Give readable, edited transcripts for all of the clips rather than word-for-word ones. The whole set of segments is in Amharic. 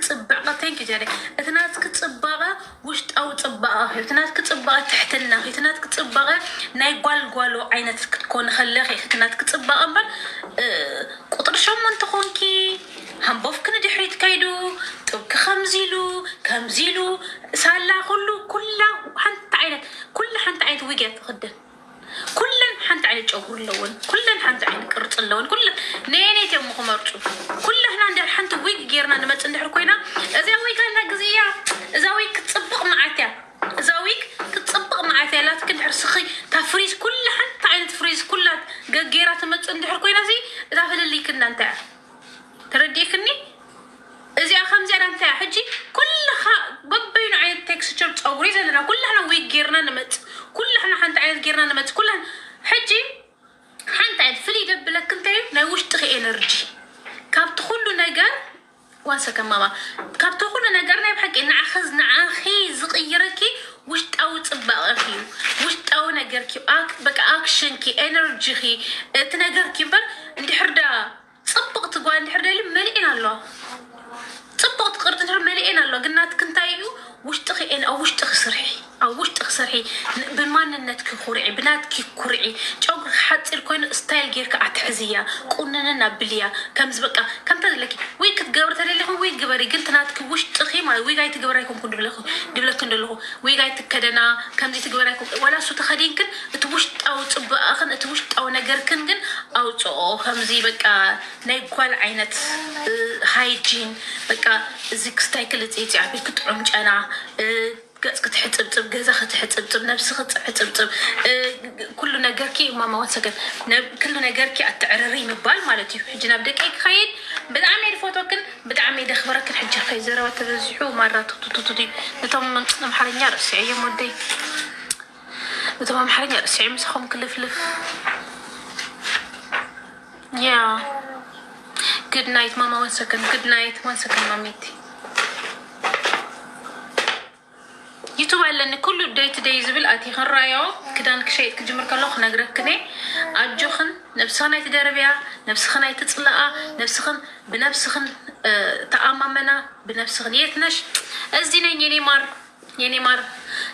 ጽባቀ ተንክ ጀሪ እትናትክ ጽባቀ ውሽጣው ጽባቀ እትናትክ ጽባቀ ትሕትና እትናትክ ጽባቀ ናይ ጓልጓሎ ዓይነት ክትኮን خلخ እትናትክ ጽባቀ እምበር ቁጥር 8 ኮንኪ ሃምቦፍ ክንድሕሪት ካይዱ ጥብክ ከምዚሉ ሳላ ኩላ ሓንቲ ዓይነት ውግያት ትኽደን كلن حنت عين الجوهر اللون كلن حنت عين قرط اللون كلن نينيت يوم خمرتو كلنا ندير حنت ويك غيرنا نمت ندير كوينا اذا ويك لنا غزيه اذا ويك تصبق معاتها اذا ويك كتصبق معاتها لا تكدحر سخي تفريز كل حنت عين تفريز كلها غيرا تمت ندير كوينا زي اذا فللي كنا انت ترديكني اذا خمسه انت حجي كلها ببين عين تكستشر تصوري زلنا كلنا ويك غيرنا نمت كلنا حنت عين غيرنا نمت كلها حجي حنت عين فلي دبلك انت ناوش تخي انرجي كابت كله نجار وانسى كماما كابت كله نجارنا بحق ان اخذنا اخي زقيركي وش تاو صباق اخي وش تاو نجاركي بقى اكشنكي انرجيكي تنجاركي بر انت حردا صبقت غوا انت حردا لي ملئين الله صبقت قرط انت ملئين الله قلناتك انتايو وش تخي ان او وش تخسرحي او وش تخسرحي بماننتك خورعي بناتك كورعي جوق حتى الكوين ستايل غيرك اتحزيا قنننا بليا كمز بقى كم تدلكي ويك تقبرت لكم ويك قبري قلت ناتك وش تخي ما وي جاي تقبريكم كن دبلكم دلو وي جاي تكدنا كم زي تقبريكم ولا سو تخدينكن اتوش او صبا اخن اتوش او نغركن كن او صو خمزي بقى نايكوال عينت هايجين بقى زيك ستايكل تيتي عبيك تطعم جانا كتحطب غزا كتحطب نفسك تحطب كل نجاركي ماما واتسكن كل نجاركي اتعرري مبال مالتي حجنا بدقيق خايد بدعم الفوتوكن بدعم يدخبرك الحج خيزره وترزحو مرات توتوتي نتم محرنيا رسعيه مودي نتم محرنيا رسعيه مسخم كلفلف يا good night ماما واتسكن good night واتسكن ماميتي يوتيوب لأن كله داي تو داي زبل أتي خن رايو كدان كشيء كجمر كله خنقرك كني أجوخن نفسخنا يتدربيا نفسخنا يتطلع نفسخن بنفسخن تأمامنا بنفسخن يتنش أزدين يني مار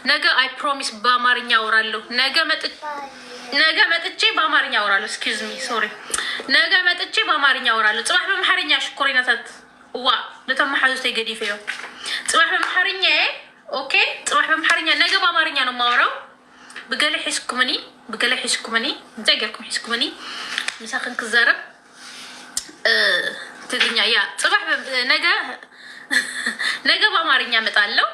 نجا I promise بامارنيا ورالو نجا متتشي بامارنيا ورالو excuse me sorry نجا متتشي بامارنيا ورالو صباح بمحرنيا شكرينا تات وا لتم حاجة تيجي فيه صباح بمحرنيا اوكي صباح بمحرنيا نجا بامارنيا نماورو بقالي حسكمني زاجركم حسكمني مساخن كزارب تدنيا يا صباح نجا بامارنيا متعلو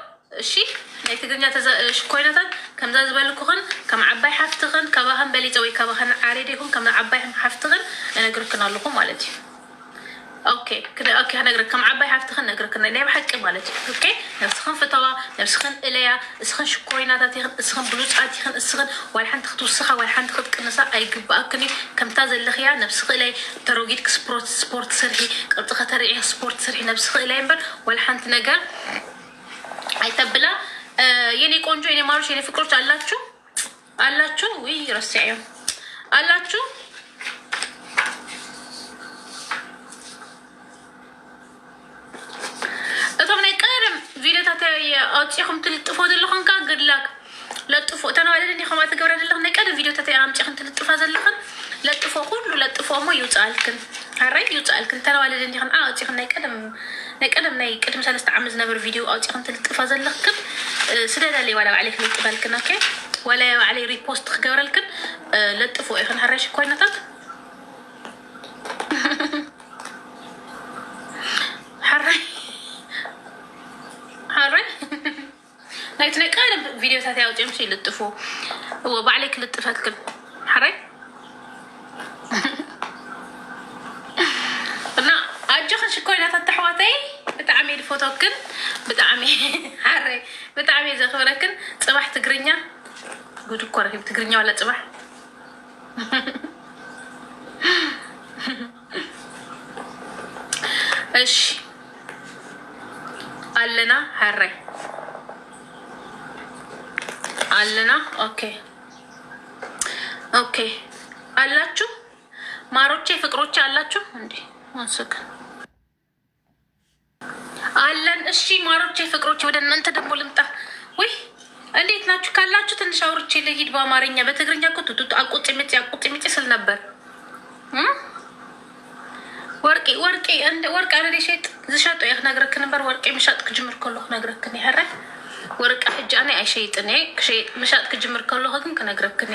شي نيتدنيا شكويناتات كم زاز بالكوخن كم عباي حفتغن كباهم بلي توي كباهم عاريديكم كم عباي حفتغن انا قركنا لكم مالتي اوكي كده اوكي هنقرا كم عباي حفتخن نقرا كنا نيم حق مالتي اوكي نفسخن فتوا نفسخن اليا اسخن شكويناتات اسخن بلوصات يخن اسخن والحن تختصخه والحن تخدقنسا ايغباكني كم تازلخيا نفسخ الي تروجيت سبورت سرحي قلت خطري سبورت سرحي نفسخ الي امبر والحن تنقر አይተብላ የኔ ቆንጆ የኔ ማሩሽ የኔ ፍቅሮች አላችሁ ወይ ረሳዩ አላችሁ እቶም ናይ ቀደም ቪዲዮታት አውጪኹም ትልጥፎ ዘለኹም ካ ግድላክ ለጥፎ ተናዋለኒ ዲኹም አትገብራ ዘለኹም ናይ ቀደም ቪዲዮታት አምጪኹም ትልጥፋ ዘለኹም ለጥፎ ሁሉ ለጥፎሞ ይውጻልክን አራይ ይውጻልክን ተናዋለኒ ዲኹም አውጪኹም ናይ ቀደም ናይ ቅድም 3 ዓመት ዝነበረ ቪዲዮ አውጪኹም ትልጥፋ ዘለኹም ስለዳለይ ዋላ عليك ልጥባልክን ኦኬ ولا علي ريبوست خجورلكن لطفوا يخن حرش كويناتات حري نايتنا قارب فيديو تاعي او جمشي لطفوا هو بعليك لطفاتكن حري انا اجخن شكويناتات تحواتي بتعمي الفوتوكن بتعمي حري بتعمي زخوركن صباح تقرينيا قلت كورك بتقرينيا ولا صباح ايش قالنا حري قالنا اوكي አላችሁ ማሮቼ ፍቅሮቼ አላችሁ እንዴ ወንስክ አለን። እሺ ማሮቼ ፍቅሮቼ ወደ እናንተ ደግሞ ልምጣ። ወይ እንዴት ናችሁ? ካላችሁ ትንሽ አውርቼ ልሂድ በአማርኛ። በትግርኛ እኮ ቱቱ አቁጥሚጭ ስል ነበር። ወርቄ እንደ ወርቅ አለ ሸጥ ዝሸጦ ያህ ነግረክ ነበር። ወርቄ ምሻጥ ክጅምር ከለሁ ነግረክ ነው ያረ ወርቅ ሕጂ አነ አይሸይጥኔ ክሸይጥ ምሻጥ ክጅምር ከለሁ ግን ከነግረክኔ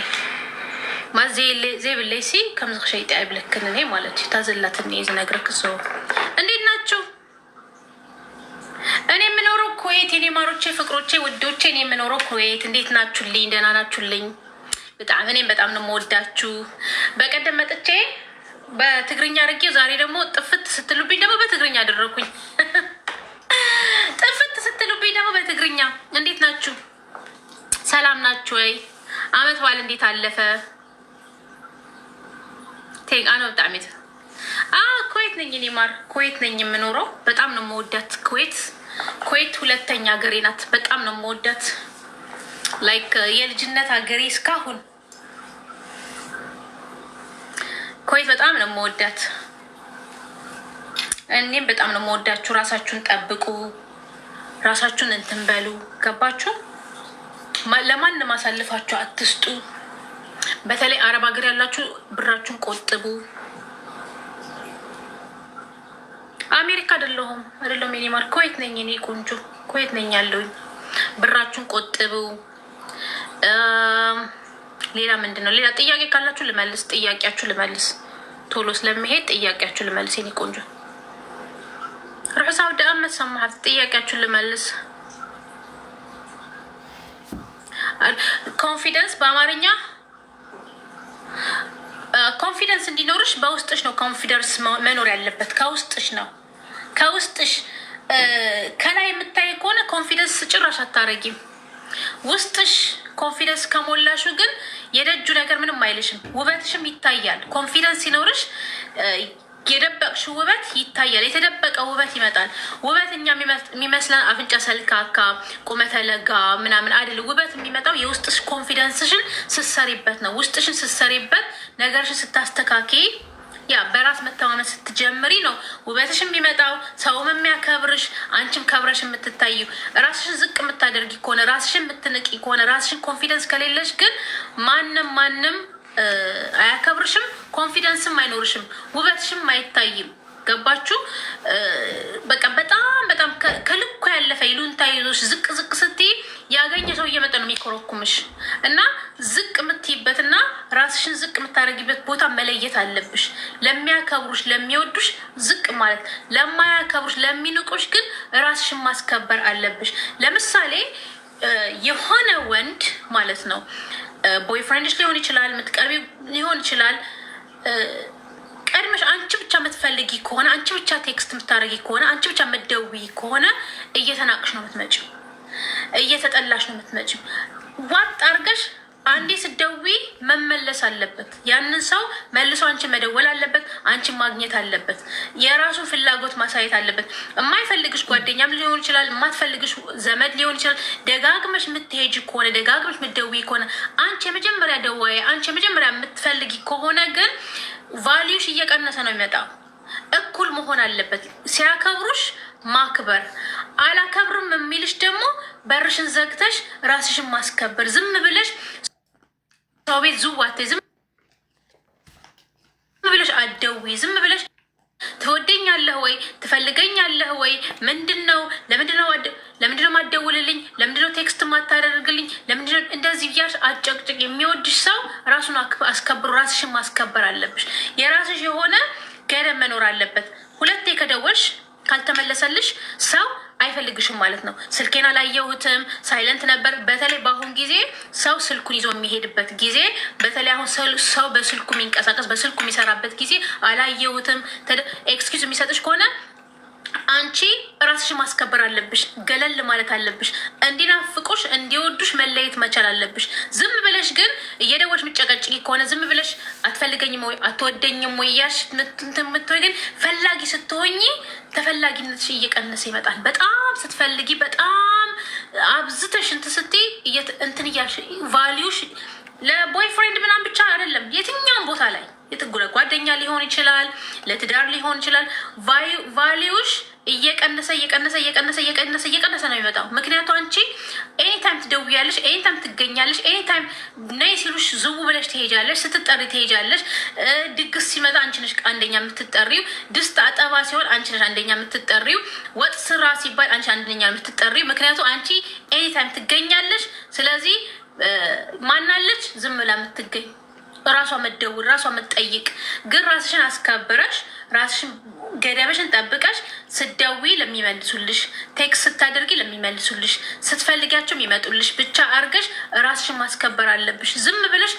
ዘይብለይሲ ከምዚ ክሸይጥ አይብለክንኔ ማለት ታዘላትኔ ዝነግረክ ሰው እንዴት ናችሁ? እኔ የምኖረው ኩዌት የኔ ማሮቼ ፍቅሮቼ ውዶቼ እኔ የምኖረው ኩዌት። እንዴት ናችሁልኝ? ደህና ናችሁልኝ? እኔም በጣም ነው የምወዳችሁ። በቀደም መጥቼ በትግርኛ አድርጌ ዛሬ ደግሞ ጥፍት ስትሉብኝ ደግሞ በትግርኛ አደረኩኝ። ጥፍት ስትሉብኝ ደግሞ በትግርኛ። እንዴት ናችሁ? ሰላም ናችሁ ወይ? አመት በዓል እንዴት አለፈ? አነ በጣም ኩዌት ነኝ እኔ ማር ኩዌት ነኝ የምኖረው። በጣም ነው የምወዳት ኩዌት ሁለተኛ ሀገሬ ናት። በጣም ነው የምወዳት። ላይክ የልጅነት ሀገሬ እስካሁን ኩዌት በጣም ነው የምወዳት። እኔም በጣም ነው የምወዳችሁ። ራሳችሁን ጠብቁ፣ ራሳችሁን እንትን በሉ። ገባችሁ? ለማንም አሳልፋችሁ አትስጡ። በተለይ አረብ ሀገር ያላችሁ ብራችሁን ቆጥቡ። አሜሪካ አይደለሁም የኔ ማር ኩዌት ነኝ እኔ ቆንጆ ኩዌት ነኝ ያለሁኝ። ብራችሁን ቆጥቡ። ሌላ ምንድን ነው? ሌላ ጥያቄ ካላችሁ ልመልስ። ጥያቄያችሁ ልመልስ ቶሎ ስለሚሄድ ጥያቄያችሁ ልመልስ የኔ ቆንጆ። ርዕሳው ደአመት ሰማሃት። ጥያቄያችሁ ልመልስ። ኮንፊደንስ በአማርኛ ኮንፊደንስ እንዲኖርሽ በውስጥሽ ነው። ኮንፊደንስ መኖር ያለበት ከውስጥሽ ነው። ከውስጥሽ ከላይ የምታይ ከሆነ ኮንፊደንስ ጭራሽ አታረጊም። ውስጥሽ ኮንፊደንስ ከሞላሹ ግን የደጁ ነገር ምንም አይልሽም። ውበትሽም ይታያል። ኮንፊደንስ ሲኖርሽ የደበቅሽ ውበት ይታያል። የተደበቀ ውበት ይመጣል። ውበት እኛ የሚመስለን አፍንጫ ሰልካካ፣ ቁመተ ለጋ ምናምን አይደል። ውበት የሚመጣው የውስጥሽ ኮንፊደንስሽን ስትሰሪበት ነው። ውስጥሽን ስትሰሪበት፣ ነገርሽን ስታስተካኪ፣ ያ በራስ መተማመን ስትጀምሪ ነው ውበትሽ የሚመጣው። ሰውም የሚያከብርሽ፣ አንቺም ከብረሽ የምትታዩ። ራስሽን ዝቅ የምታደርጊ ከሆነ፣ ራስሽን የምትንቂ ከሆነ፣ ራስሽን ኮንፊደንስ ከሌለሽ ግን ማንም አያከብርሽም፣ ኮንፊደንስም አይኖርሽም፣ ውበትሽም አይታይም። ገባችሁ? በቃ በጣም ከልኩ ያለፈ ይሉንታ ይዞሽ ዝቅ ስትይ ያገኘ ሰው እየመጣ ነው የሚኮረኩምሽ። እና ዝቅ የምትይበትና ራስሽን ዝቅ የምታደርጊበት ቦታ መለየት አለብሽ። ለሚያከብሩሽ ለሚወዱሽ ዝቅ ማለት፣ ለማያከብሩሽ ለሚንቁሽ ግን ራስሽን ማስከበር አለብሽ። ለምሳሌ የሆነ ወንድ ማለት ነው ቦይፍሬንድሽ ሊሆን ይችላል፣ የምትቀርቢ ሊሆን ይችላል። ቀድመሽ አንቺ ብቻ የምትፈልጊ ከሆነ፣ አንቺ ብቻ ቴክስት የምታደርጊ ከሆነ፣ አንቺ ብቻ የምትደውይ ከሆነ እየተናቅሽ ነው የምትመጪው፣ እየተጠላሽ ነው የምትመጪው። ዋጥ አርገሽ አንዴ ስትደውይ መመለስ አለበት። ያንን ሰው መልሶ አንቺ መደወል አለበት፣ አንቺ ማግኘት አለበት። የራሱን ፍላጎት ማሳየት አለበት። የማይፈልግሽ ጓደኛም ሊሆን ይችላል፣ የማትፈልግሽ ዘመድ ሊሆን ይችላል። ደጋግመሽ የምትሄጂ ከሆነ፣ ደጋግመሽ የምትደውይ ከሆነ፣ አንቺ የመጀመሪያ ደዋይ፣ አንቺ የመጀመሪያ የምትፈልጊ ከሆነ ግን ቫሊዩሽ እየቀነሰ ነው የሚመጣው። እኩል መሆን አለበት። ሲያከብሩሽ ማክበር፣ አላከብርም የሚልሽ ደግሞ በርሽን ዘግተሽ ራስሽን ማስከበር። ዝም ብለሽ ሰው ቤት ዝዋቴ፣ ዝም ብለሽ አትደውይ። ዝም ብለሽ ትወደኛለህ ወይ ትፈልገኛለህ ወይ ምንድነው? ለምንድነው ማትደውልልኝ? ለምንድነው ቴክስት ማታደርግልኝ? ለምንድነው እንደዚህ ብያሽ አጨቅጭቅ። የሚወድሽ ሰው ራሱን አስከብሩ። ራስሽን ማስከበር አለብሽ። የራስሽ የሆነ ገደብ መኖር አለበት። ሁለቴ ከደወልሽ ካልተመለሰልሽ ሰው አይፈልግሽም ማለት ነው። ስልኬን አላየሁትም፣ ሳይለንት ነበር። በተለይ በአሁን ጊዜ ሰው ስልኩን ይዞ የሚሄድበት ጊዜ፣ በተለይ አሁን ሰው በስልኩ የሚንቀሳቀስ በስልኩ የሚሰራበት ጊዜ አላየሁትም ኤክስኪውዝ የሚሰጥሽ ከሆነ አንቺ ራስሽን ማስከበር አለብሽ። ገለል ማለት አለብሽ። እንዲናፍቁሽ እንዲወዱሽ መለየት መቻል አለብሽ። ዝም ብለሽ ግን እየደወልሽ ምጨቀጭቂ ከሆነ፣ ዝም ብለሽ አትፈልገኝም ወይ አትወደኝም ወይ ያሽ ምትወይ ግን ፈላጊ ስትሆኝ ተፈላጊነትሽ እየቀነሰ ይመጣል። በጣም ስትፈልጊ፣ በጣም አብዝተሽ እንትን ስትይ እንትን እያልሽ ቫሊዩሽ ለቦይፍሬንድ ምናምን ብቻ አይደለም፣ የትኛውም ቦታ ላይ ጓደኛ ሊሆን ይችላል፣ ለትዳር ሊሆን ይችላል። ቫሊዩሽ እየቀነሰ ነው የሚመጣው። ምክንያቱ አንቺ ኤኒታይም ትደውያለሽ፣ ኤኒታይም ትገኛለሽ፣ ኤኒታይም ነይ ሲሉሽ ዝው ብለሽ ትሄጃለሽ፣ ስትጠሪ ትሄጃለሽ። ድግስ ሲመጣ አንቺ ነሽ አንደኛ የምትጠሪው፣ ድስት አጠባ ሲሆን አንቺ ነሽ አንደኛ የምትጠሪው፣ ወጥ ስራ ሲባል አንቺ አንደኛ የምትጠሪው። ምክንያቱ አንቺ ኤኒታይም ትገኛለሽ። ስለዚህ ማናለች ዝም ብላ የምትገኝ ራሷ መደውል ራሷ መጠይቅ። ግን ራስሽን አስከብረሽ ራስሽን ገደብሽን ጠብቀሽ ስትደውይ ለሚመልሱልሽ፣ ቴክስት ስታደርጊ ለሚመልሱልሽ፣ ስትፈልጊያቸው የሚመጡልሽ ብቻ አርገሽ ራስሽን ማስከበር አለብሽ። ዝም ብለሽ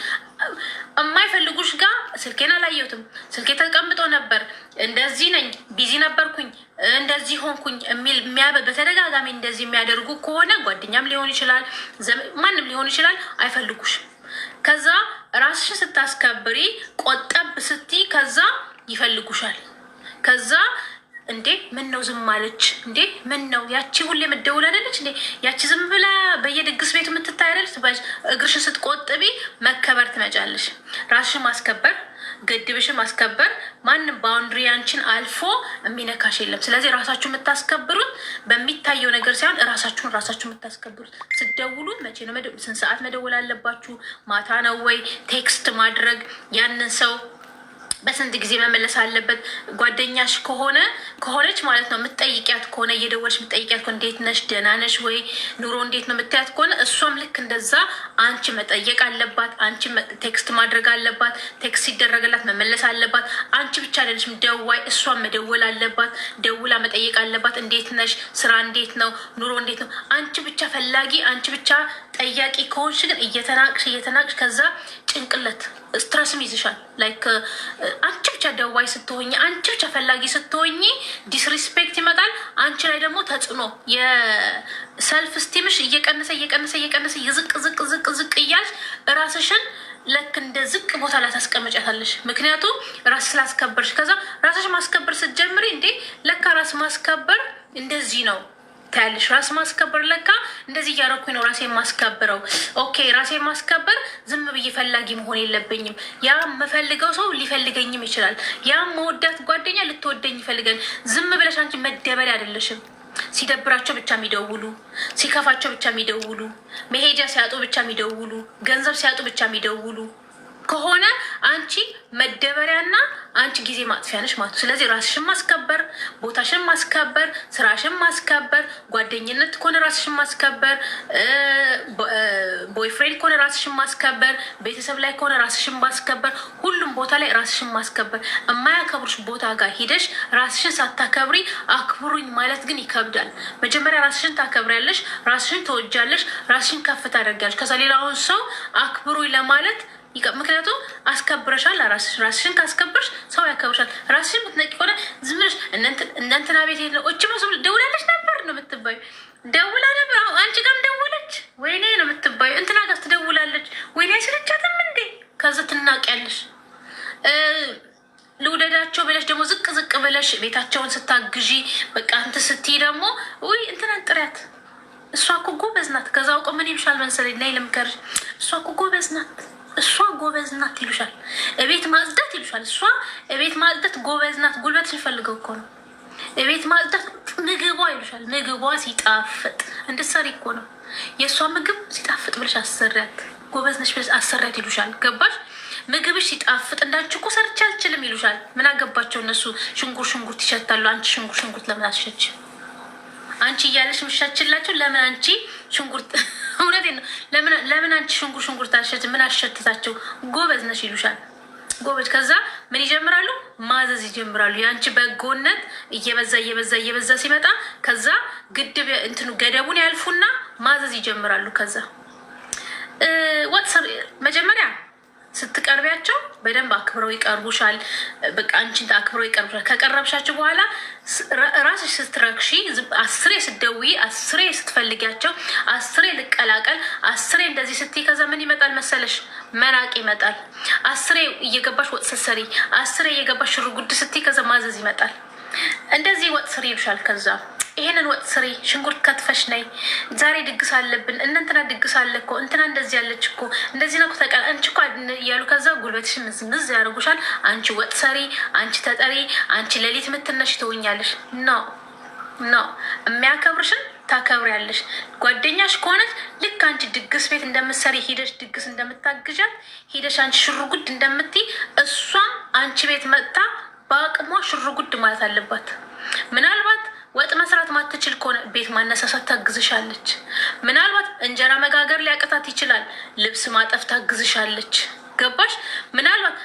የማይፈልጉሽ ጋር ስልኬን አላየሁትም፣ ስልኬ ተቀምጦ ነበር፣ እንደዚህ ነኝ፣ ቢዚ ነበርኩኝ፣ እንደዚህ ሆንኩኝ የሚል በተደጋጋሚ እንደዚህ የሚያደርጉ ከሆነ ጓደኛም ሊሆን ይችላል፣ ማንም ሊሆን ይችላል፣ አይፈልጉሽም። ከዛ ራስሽን ስታስከብሪ ቆጠብ ስትይ ከዛ ይፈልጉሻል። ከዛ እንዴ ምን ነው ዝም አለች እንዴ? ምን ነው ያቺ ሁሌ የምትደውል አይደለች እንዴ? ያቺ ዝም ብላ በየድግስ ቤቱ የምትታይ አይደለች? እግርሽን ስትቆጥቢ መከበር ትመጫለሽ። ራስሽን ማስከበር፣ ገድብሽን ማስከበር። ማንም ባውንድሪ አንቺን አልፎ የሚነካሽ የለም። ስለዚህ ራሳችሁ የምታስከብሩት በሚታየው ነገር ሳይሆን ራሳችሁ የምታስከብሩት ስትደውሉ መቼ ነው ስንት ሰዓት መደወል አለባችሁ? ማታ ነው ወይ? ቴክስት ማድረግ ያንን ሰው በስንት ጊዜ መመለስ አለበት? ጓደኛሽ ከሆነች ማለት ነው የምትጠይቂያት ከሆነ እየደወለች የምትጠይቂያት ከሆነ እንዴት ነሽ ደህና ነሽ ወይ ኑሮ እንዴት ነው የምታያት ከሆነ እሷም ልክ እንደዛ አንቺ መጠየቅ አለባት። አንቺ ቴክስት ማድረግ አለባት። ቴክስት ሲደረግላት መመለስ አለባት። አንቺ ብቻ አይደለሽም ደዋይ፣ እሷም መደወል አለባት። ደውላ መጠየቅ አለባት። እንዴት ነሽ፣ ስራ እንዴት ነው፣ ኑሮ እንዴት ነው። አንቺ ብቻ ፈላጊ፣ አንቺ ብቻ ጠያቂ ከሆንሽ ግን እየተናቅሽ ከዛ ጭንቅለት ስትረስም ይዝሻል። ላይክ አንቺ ብቻ ደዋይ ስትሆኝ፣ አንቺ ብቻ ፈላጊ ስትሆኝ ዲስሪስፔክት ይመጣል። አንቺ ላይ ደግሞ ተጽዕኖ የሰልፍ ስቲምሽ እየቀነሰ ዝቅ እያልሽ ራስሽን ልክ እንደ ዝቅ ቦታ ላይ ታስቀምጫታለሽ። ምክንያቱም ራስ ስላስከበርሽ። ከዛ ራስሽ ማስከበር ስትጀምሪ እንዴ ለካ ራስ ማስከበር እንደዚህ ነው ታያለሽ። ራስ ማስከበር ለካ እንደዚህ እያደረኩኝ ነው ራሴን ማስከብረው። ኦኬ ራሴን ማስከበር ዝም ብዬ ፈላጊ መሆን የለብኝም። ያ የምፈልገው ሰው ሊፈልገኝም ይችላል። ያ መወዳት ጓደኛ ልትወደኝ ይፈልጋል። ዝም ብለሽ አንቺ መደበሪያ አይደለሽም። ሲደብራቸው ብቻ የሚደውሉ፣ ሲከፋቸው ብቻ የሚደውሉ፣ መሄጃ ሲያጡ ብቻ የሚደውሉ፣ ገንዘብ ሲያጡ ብቻ የሚደውሉ ከሆነ አንቺ መደበሪያና አንቺ ጊዜ ማጥፊያ ነሽ ማለት ነው። ስለዚህ ራስሽን ማስከበር፣ ቦታሽን ማስከበር፣ ስራሽን ማስከበር፣ ጓደኝነት ከሆነ ራስሽን ማስከበር፣ ቦይፍሬንድ ከሆነ ራስሽን ማስከበር፣ ቤተሰብ ላይ ከሆነ ራስሽን ማስከበር፣ ሁሉም ቦታ ላይ ራስሽን ማስከበር። የማያከብሩሽ ቦታ ጋር ሂደሽ ራስሽን ሳታከብሪ አክብሩኝ ማለት ግን ይከብዳል። መጀመሪያ ራስሽን ታከብሪያለሽ፣ ራስሽን ተወጃለሽ፣ ራስሽን ከፍ ታደርጊያለሽ። ከዛ ሌላውን ሰው አክብሩኝ ለማለት ምክንያቱም አስከብረሻል። ራስሽን ካስከብርሽ ሰው ያከብርሻል። ራስሽን ምትነቂ ከሆነ ዝም ብለሽ እነንትና ቤት ሄድ ነው እች መስሉ ደውላለች ነበር ነው የምትባዩ። ደውላ ነበር አንቺ ጋርም ደውለች ወይኔ ነው የምትባዩ። እንትና ጋር ትደውላለች ወይኔ አይሰለቻትም እንዴ? ከዛ ትናቂያለሽ። ልውደዳቸው ብለሽ ደግሞ ዝቅ ብለሽ ቤታቸውን ስታግዢ በቃ እንትን ስትይ ደግሞ ውይ እንትናን ጥሪያት እሷ እኮ ጎበዝ ናት። ከዛ አውቀ ምን ይሉሻል መሰለኝ ናይ ልምከርሽ እሷ እኮ ጎበዝ ናት፣ እሷ ጎበዝ ናት ይሉሻል። እቤት ማጽዳት ይሉሻል። እሷ እቤት ማጽዳት ጎበዝ ናት። ጉልበት ሲፈልገው እኮ ነው እቤት ማጽዳት። ምግቧ ይሉሻል። ምግቧ ሲጣፍጥ እንድትሰሪ እኮ ነው። የእሷ ምግብ ሲጣፍጥ ብለሽ አሰሪያት፣ ጎበዝ ነሽ ብለሽ አሰሪያት ይሉሻል። ገባሽ? ምግብሽ ሲጣፍጥ እንዳንቺ እኮ ሰርቼ አልችልም ይሉሻል። ምን አገባቸው እነሱ። ሽንኩርት ይሸታሉ። አንቺ ሽንኩርት ለምን አትሸች? አንቺ እያለሽ ምሻችላቸው ለምን አንቺ ሽንኩርት እውነቴን ነው። ለምን አንቺ ሽንኩርት አሸት? ምን አሸትታቸው? ጎበዝ ነሽ ይሉሻል። ጎበዝ። ከዛ ምን ይጀምራሉ? ማዘዝ ይጀምራሉ። የአንቺ በጎነት እየበዛ ሲመጣ ከዛ ግድብ እንትኑ ገደቡን ያልፉና ማዘዝ ይጀምራሉ። ከዛ መጀመሪያ ስትቀርቢያቸው በደንብ አክብረው ይቀርቡሻል። በቃ አንቺን አክብረው ይቀርቡሻል። ከቀረብሻቸው በኋላ ራስሽ ስትረክሺ፣ 10 ስትደውይ፣ 10 ስትፈልጊያቸው፣ 10 ልቀላቀል፣ 10 እንደዚህ ስትይ ከዛ ምን ይመጣል መሰለሽ? መናቅ ይመጣል። 10 እየገባሽ ወጥ ስትሰሪ፣ 10 እየገባሽ ሽርጉድ ስትይ ከዛ ማዘዝ ይመጣል። እንደዚህ ወጥ ስሪ ይሉሻል። ከዛ ይሄንን ወጥ ስሪ፣ ሽንኩርት ከትፈሽ ነይ፣ ዛሬ ድግስ አለብን፣ እንትና ድግስ አለ እኮ እንትና እንደዚህ ያለች እኮ እንደዚህ ነው ተቃ አንቺ እኮ እያሉ ከዛ ጉልበትሽ ምዝምዝ ያደርጉሻል። አንቺ ወጥ ሰሪ፣ አንቺ ተጠሪ፣ አንቺ ሌሊት ምትነሽ ትውኛለሽ። ኖ ነው የሚያከብርሽን ታከብሪያለሽ። ጓደኛሽ ከሆነች ልክ አንቺ ድግስ ቤት እንደምትሰሪ ሂደሽ ድግስ እንደምታግዣት ሂደሽ አንቺ ሽሩጉድ እንደምትይ እሷም አንቺ ቤት መጥታ በአቅሟ ሽሩጉድ ማለት አለባት። ምናልባት ወጥ መስራት ማትችል ከሆነ ቤት ማነሳሳት ታግዝሻለች። ምናልባት እንጀራ መጋገር ሊያቅታት ይችላል፣ ልብስ ማጠፍ ታግዝሻለች። ገባሽ? ምናልባት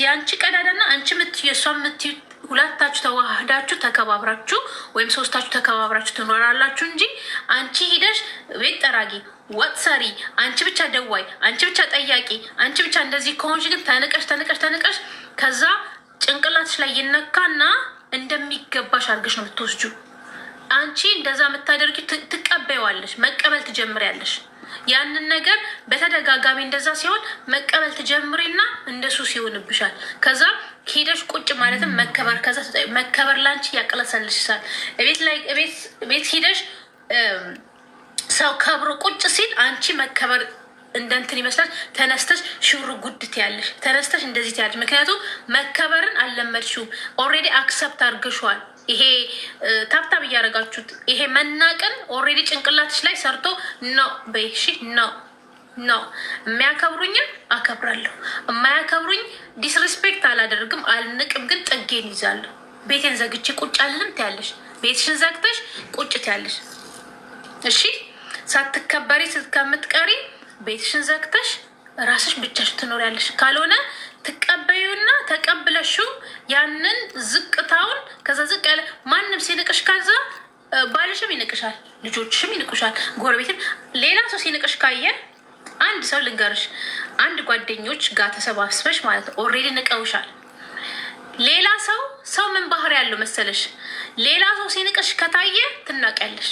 የአንቺ ቀዳዳና አንቺ ምትዩ የእሷ ምትዩ ሁለታችሁ ተዋህዳችሁ ተከባብራችሁ ወይም ሶስታችሁ ተከባብራችሁ ትኖራላችሁ እንጂ አንቺ ሂደሽ ቤት ጠራጊ፣ ወጥ ሰሪ፣ አንቺ ብቻ ደዋይ፣ አንቺ ብቻ ጠያቂ፣ አንቺ ብቻ እንደዚህ ከሆንሽ ግን ተንቀሽ ከዛ ጭንቅላትሽ ላይ ይነካና እንደሚገባሽ አድርገሽ ነው የምትወስጁ። አንቺ እንደዛ የምታደርጊ ትቀበይዋለሽ፣ መቀበል ትጀምሪያለሽ። ያንን ነገር በተደጋጋሚ እንደዛ ሲሆን መቀበል ትጀምሪና እንደሱ ሲሆንብሻል። ከዛ ሄደሽ ቁጭ ማለትም መከበር፣ ከዛ መከበር ላንቺ ያቀለሰልሻል። ቤት ሄደሽ ሰው ከብሮ ቁጭ ሲል አንቺ መከበር እንደንትን ይመስላል። ተነስተሽ ሽሩ ጉድ ትያለሽ፣ ተነስተሽ እንደዚህ ትያለሽ። ምክንያቱም መከበርን አልለመድሽውም። ኦልሬዲ አክሰፕት አድርገሽዋል። ይሄ ታብታብ እያደረጋችሁት ይሄ መናቅን ኦልሬዲ ጭንቅላትሽ ላይ ሰርቶ ነው በይሺ ነው የሚያከብሩኝን አከብራለሁ፣ የማያከብሩኝ ዲስሪስፔክት አላደርግም፣ አልንቅም፣ ግን ጥጌን ይዛለሁ። ቤቴን ዘግቼ ቁጭ አልልም ትያለሽ። ቤትሽን ዘግተሽ ቁጭ ትያለሽ። እሺ ሳትከበሪ ከምትቀሪ ቤትሽን ዘግተሽ ራስሽ ብቻሽ ትኖሪያለሽ። ካልሆነ ትቀበዩና ተቀብለሽው ያንን ዝቅታውን ከዛ ዝቅ ያለ ማንም ሲንቅሽ ከዛ ባልሽም ይንቅሻል፣ ልጆችሽም ይንቅሻል፣ ጎረቤትም ሌላ ሰው ሲንቅሽ ካየ አንድ ሰው ልንገርሽ፣ አንድ ጓደኞች ጋር ተሰባስበሽ ማለት ነው ኦልሬዲ ንቀውሻል። ሌላ ሰው ምን ባህሪ ያለው መሰለሽ? ሌላ ሰው ሲንቅሽ ከታየ ትናቂያለሽ።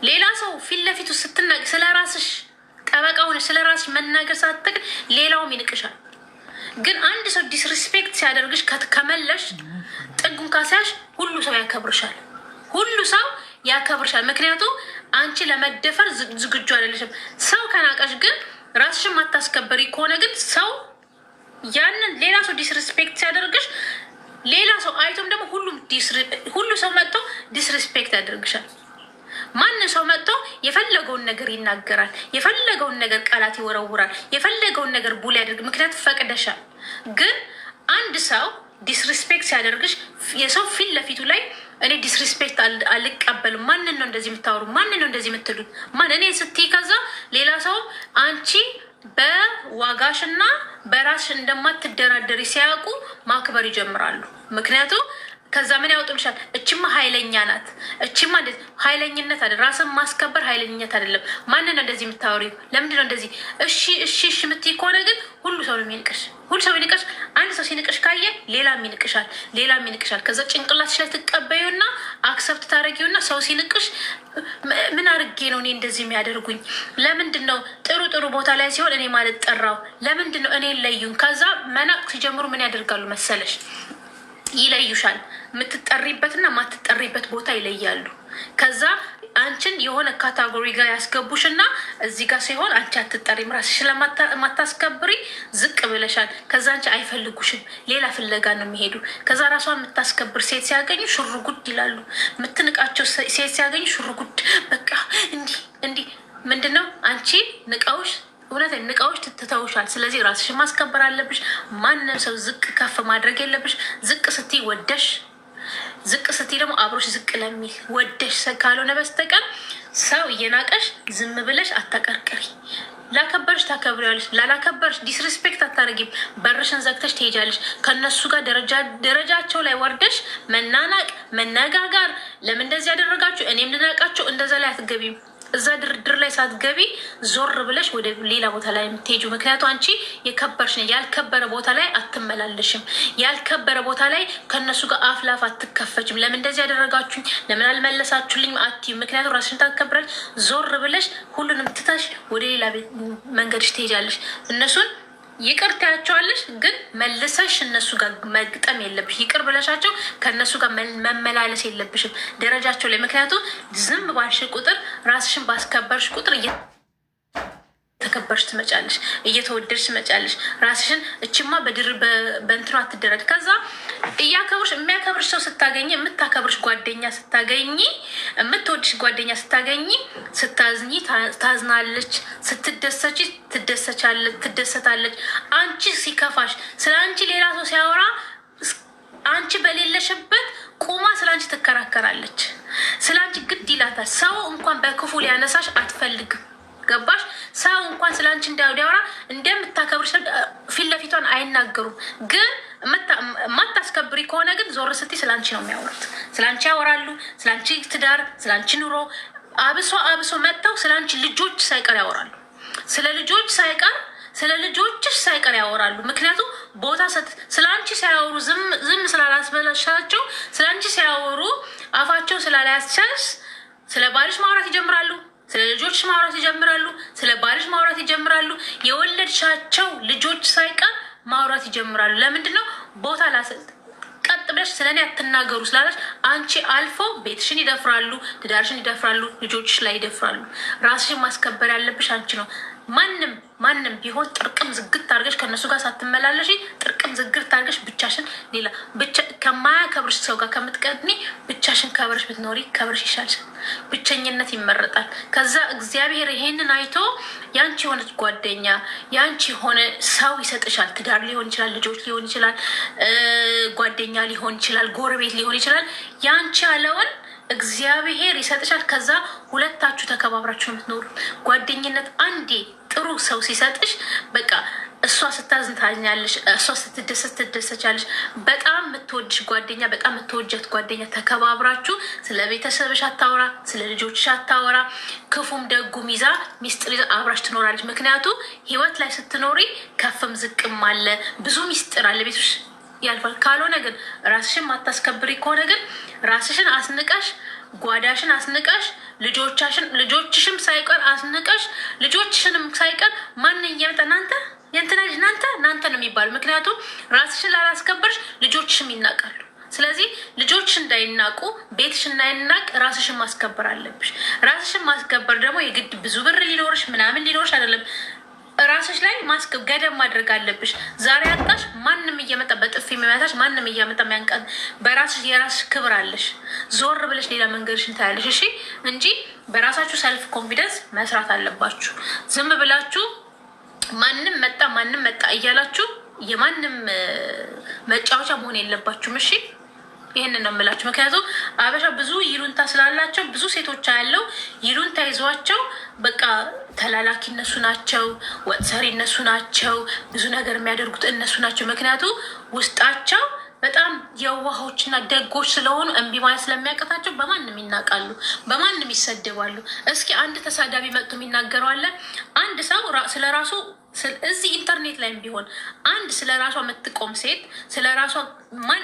ሌላ ሰው ፊት ለፊቱ ስትናቂ ስለ ራስሽ ጠበቃ ሆነሽ ስለ ራስሽ መናገር ሳትጠቅ ሌላውም ይንቅሻል። ግን አንድ ሰው ዲስሪስፔክት ሲያደርግሽ ከመለሽ ጥጉን ካሳያሽ ሁሉ ሰው ያከብርሻል፣ ሁሉ ሰው ያከብርሻል። ምክንያቱም አንቺ ለመደፈር ዝግጁ አይደለሽም። ሰው ከናቀሽ ግን ራስሽን ማታስከበሪ ከሆነ ግን ሰው ያንን ሌላ ሰው ዲስሪስፔክት ሲያደርግሽ ሌላ ሰው አይቶም ደግሞ ሁሉ ሰው መጥቶ ዲስሪስፔክት ያደርግሻል። ማን ሰው መጥቶ የፈለገውን ነገር ይናገራል፣ የፈለገውን ነገር ቃላት ይወረውራል፣ የፈለገውን ነገር ቡል ያደርግ። ምክንያቱም ፈቅደሻል። ግን አንድ ሰው ዲስሪስፔክት ሲያደርግሽ የሰው ፊት ለፊቱ ላይ እኔ ዲስሪስፔክት አልቀበልም፣ ማንን ነው እንደዚህ የምታወሩ፣ ማንን ነው እንደዚህ የምትሉት፣ ማን እኔ ስትይ ከዛ ሌላ ሰው አንቺ በዋጋሽና በራስሽ እንደማትደራደሪ ሲያውቁ ማክበር ይጀምራሉ። ምክንያቱም ከዛ ምን ያወጡልሻል? እችማ ኃይለኛ ናት፣ እችማ ኃይለኝነት አይደለም። ራስን ማስከበር ኃይለኝነት አይደለም። ማንን ነው እንደዚህ የምታወሪው? ለምንድን ነው እንደዚህ? እሺ የምትይ ከሆነ ግን ሁሉ ሰው ነው የሚንቅሽ፣ ሁሉ ሰው ይንቅሽ። አንድ ሰው ሲንቅሽ ካየ ሌላም ይንቅሻል። ከዛ ጭንቅላትሽ ላይ ትቀበዩና አክሰፕት ታደረጊውና ሰው ሲንቅሽ ምን አድርጌ ነው እኔ እንደዚህ የሚያደርጉኝ? ለምንድን ነው ጥሩ ቦታ ላይ ሲሆን እኔ ማለት ጠራው? ለምንድን ነው እኔ ለዩን? ከዛ መናቅ ሲጀምሩ ምን ያደርጋሉ መሰለሽ? ይለዩሻል። የምትጠሪበትና ማትጠሪበት ቦታ ይለያሉ። ከዛ አንቺን የሆነ ካታጎሪ ጋር ያስገቡሽና እዚህ ጋር ሲሆን አንቺ አትጠሪም፣ ራስሽን ለማታስከብሪ ዝቅ ብለሻል። ከዛ አንቺ አይፈልጉሽም፣ ሌላ ፍለጋ ነው የሚሄዱ። ከዛ ራሷን የምታስከብር ሴት ሲያገኙ ሽሩጉድ ይላሉ። የምትንቃቸው ሴት ሲያገኙ ሽሩጉድ፣ በቃ እንዲህ ምንድነው አንቺ ንቃውሽ እውነት ንቃዎች ትተውሻል። ስለዚህ ራስሽን ማስከበር አለብሽ። ማንም ሰው ዝቅ ከፍ ማድረግ የለብሽ። ዝቅ ስትይ ወደሽ፣ ዝቅ ስትይ ደግሞ አብሮሽ ዝቅ ለሚል ወደሽ ካልሆነ በስተቀር ሰው እየናቀሽ ዝም ብለሽ አታቀርቅሪ። ላከበርሽ ታከብሪያለሽ፣ ላላከበርሽ ዲስሪስፔክት አታደርጊም። በርሽን ዘግተሽ ትሄጃለሽ። ከነሱ ጋር ደረጃቸው ላይ ወርደሽ መናናቅ፣ መነጋጋር፣ ለምን እንደዚህ ያደረጋችሁ እኔም ልናቃቸው፣ እንደዛ ላይ አትገቢም። እዛ ድርድር ላይ ሳትገቢ ዞር ብለሽ ወደ ሌላ ቦታ ላይ የምትሄጁ። ምክንያቱ አንቺ የከበርሽ ነው። ያልከበረ ቦታ ላይ አትመላለሽም። ያልከበረ ቦታ ላይ ከእነሱ ጋር አፍ ላፍ አትከፈችም። ለምን እንደዚህ ያደረጋችሁኝ፣ ለምን አልመለሳችሁልኝ አትይም። ምክንያቱም ራስሽን ታከብራል። ዞር ብለሽ ሁሉንም ትታሽ ወደ ሌላ መንገድሽ ትሄጃለሽ። እነሱን ይቅር ታያቸዋለሽ፣ ግን መልሰሽ እነሱ ጋር መግጠም የለብሽ። ይቅር ብለሻቸው ከእነሱ ጋር መመላለስ የለብሽም ደረጃቸው ላይ። ምክንያቱም ዝም ባልሽ ቁጥር ራስሽን ባስከበርሽ ቁጥር እየተከበርሽ ትመጫለሽ፣ እየተወደድሽ ትመጫለሽ። ራስሽን እችማ በእንትኗ አትደረግ። ከዛ እያከብርሽ የሚያከብርሽ ሰው ስታገኝ፣ የምታከብርሽ ጓደኛ ስታገኝ፣ የምትወድሽ ጓደኛ ስታገኝ፣ ስታዝኝ ታዝናለች፣ ስትደሰች ትደሰታለች። አንቺ ሲከፋሽ ስለ አንቺ ሌላ ሰው ሲያወራ አንቺ በሌለሽበት ቁማ ስለ አንቺ ትከራከራለች። ስለ አንቺ ግድ ይላታል። ሰው እንኳን በክፉ ሊያነሳሽ አትፈልግም። ገባሽ? ሰው እንኳን ስለ አንቺ እንዳያወራ እንደምታከብርሽ ፊት ለፊቷን አይናገሩም። ግን የማታስከብሪ ከሆነ ግን ዞር ስትይ ስለ አንቺ ነው የሚያወሩት። ስለ አንቺ ያወራሉ፣ ስለ አንቺ ትዳር፣ ስለ አንቺ ኑሮ። አብሶ መጥተው ስለ አንቺ ልጆች ሳይቀር ያወራሉ። ስለ ልጆች ሳይቀር ስለ ልጆችሽ ሳይቀር ያወራሉ። ምክንያቱም ቦታ ስለ አንቺ ሲያወሩ ዝም ስላላስበላሻቸው፣ ስለ አንቺ ሲያወሩ አፋቸው ስላላያስቻልሽ ስለ ባልሽ ማውራት ይጀምራሉ። ስለ ልጆችሽ ማውራት ይጀምራሉ። ስለ ባልሽ ማውራት ይጀምራሉ። የወለድሻቸው ልጆች ሳይቀር ማውራት ይጀምራሉ። ለምንድን ነው? ቦታ ቀጥ ብለሽ ስለ እኔ አትናገሩ ስላለሽ አንቺ አልፎ ቤትሽን ይደፍራሉ፣ ትዳርሽን ይደፍራሉ፣ ልጆችሽ ላይ ይደፍራሉ። ራስሽን ማስከበር ያለብሽ አንቺ ነው። ማንም ቢሆን ጥርቅም ዝግት አድርገሽ ከእነሱ ጋር ሳትመላለሽ ጥርቅም ዝግት አድርገሽ ብቻሽን ከማያከብርሽ ሰው ጋር ከምትቀድኒ ብቻሽን ከብርሽ ብትኖሪ ከብርሽ ይሻልሻል። ብቸኝነት ይመረጣል። ከዛ እግዚአብሔር ይሄንን አይቶ ያንቺ የሆነች ጓደኛ ያንቺ የሆነ ሰው ይሰጥሻል። ትዳር ሊሆን ይችላል፣ ልጆች ሊሆን ይችላል፣ ጓደኛ ሊሆን ይችላል፣ ጎረቤት ሊሆን ይችላል። ያንቺ ያለውን እግዚአብሔር ይሰጥሻል። ከዛ ሁለታችሁ ተከባብራችሁ የምትኖሩ ጓደኝነት አንዴ ጥሩ ሰው ሲሰጥሽ በቃ እሷ ስታዝን ታዝኛለሽ፣ እሷ ስትደሰት ትደሰቻለሽ። በጣም የምትወድሽ ጓደኛ፣ በጣም የምትወጃት ጓደኛ ተከባብራችሁ ስለ ቤተሰብሽ አታወራ፣ ስለ ልጆችሽ አታወራ። ክፉም ደጉም ይዛ ሚስጥር ይዛ አብራሽ ትኖራለች። ምክንያቱም ህይወት ላይ ስትኖሪ ከፍም ዝቅም አለ፣ ብዙ ሚስጥር አለ፣ ቤቶች ያልፋል። ካልሆነ ግን ራስሽን ማታስከብሪ ከሆነ ግን ራስሽን አስንቀሽ ጓዳሽን አስንቀሽ ልጆችሽም ሳይቀር አስንቀሽ ልጆችሽንም ሳይቀር ማን እየመጣ እናንተ ነው የሚባሉ። ምክንያቱም ራስሽን ላላስከበርሽ ልጆችሽም ይናቃሉ። ስለዚህ ልጆችሽ እንዳይናቁ፣ ቤትሽ እንዳይናቅ ራስሽን ማስከበር አለብሽ። ራስሽን ማስከበር ደግሞ የግድ ብዙ ብር ሊኖርሽ ምናምን ሊኖርሽ አይደለም። ራስሽ ላይ ገደብ ማድረግ አለብሽ። ዛሬ አጣሽ፣ ማንም እየመጣ በጥፊ የሚመታሽ፣ ማንም እየመጣ የሚያንቃት፣ በራስሽ የራስሽ ክብር አለሽ። ዞር ብለሽ ሌላ መንገድሽን ታያለሽ። እሺ እንጂ በራሳችሁ ሰልፍ ኮንፊደንስ መስራት አለባችሁ። ዝም ብላችሁ ማንም መጣ እያላችሁ የማንም መጫወቻ መሆን የለባችሁም። እሺ ይህንን ነው የምላችሁ። ምክንያቱም አበሻ ብዙ ይሉንታ ስላላቸው ብዙ ሴቶች ያለው ይሉንታ ይዟቸው በቃ ተላላኪ እነሱ ናቸው፣ ወጥ ሰሪ እነሱ ናቸው፣ ብዙ ነገር የሚያደርጉት እነሱ ናቸው። ምክንያቱም ውስጣቸው በጣም የዋሆችና ደጎች ስለሆኑ እምቢ ማለት ስለሚያቀታቸው በማንም ይናቃሉ፣ በማንም ይሰደባሉ። እስኪ አንድ ተሳዳቢ መጥቶ የሚናገረው አንድ ሰው ስለ ራሱ እዚህ ኢንተርኔት ላይም ቢሆን አንድ ስለ ራሷ የምትቆም ሴት ስለ ራሷ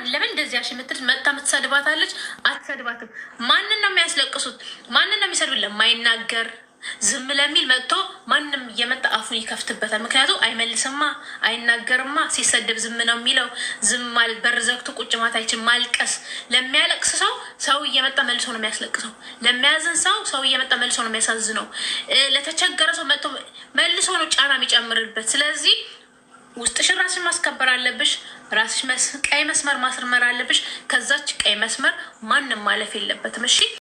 ለምን እንደዚህ ያሽ የምትል መጥታ የምትሰድባታለች? አትሰድባትም። ማንን ነው የሚያስለቅሱት? ማንን ነው የሚሰድብ? ለማይናገር ዝም ለሚል መጥቶ ማንም እየመጣ አፉን ይከፍትበታል። ምክንያቱም አይመልስማ፣ አይናገርማ። ሲሰደብ ዝም ነው የሚለው። ዝም ማለት በር ዘግቶ ቁጭ ማለት አይችል። ማልቀስ ለሚያለቅስ ሰው እየመጣ መልሶ ነው የሚያስለቅሰው። ለሚያዝን ሰው እየመጣ መልሶ ነው የሚያሳዝነው። ለተቸገረ ሰው መጥቶ መልሶ ነው ጫና የሚጨምርበት። ስለዚህ ውስጥሽን ራስሽን ማስከበር አለብሽ። ራስሽ ቀይ መስመር ማስመር አለብሽ። ከዛች ቀይ መስመር ማንም ማለፍ የለበትም። እሺ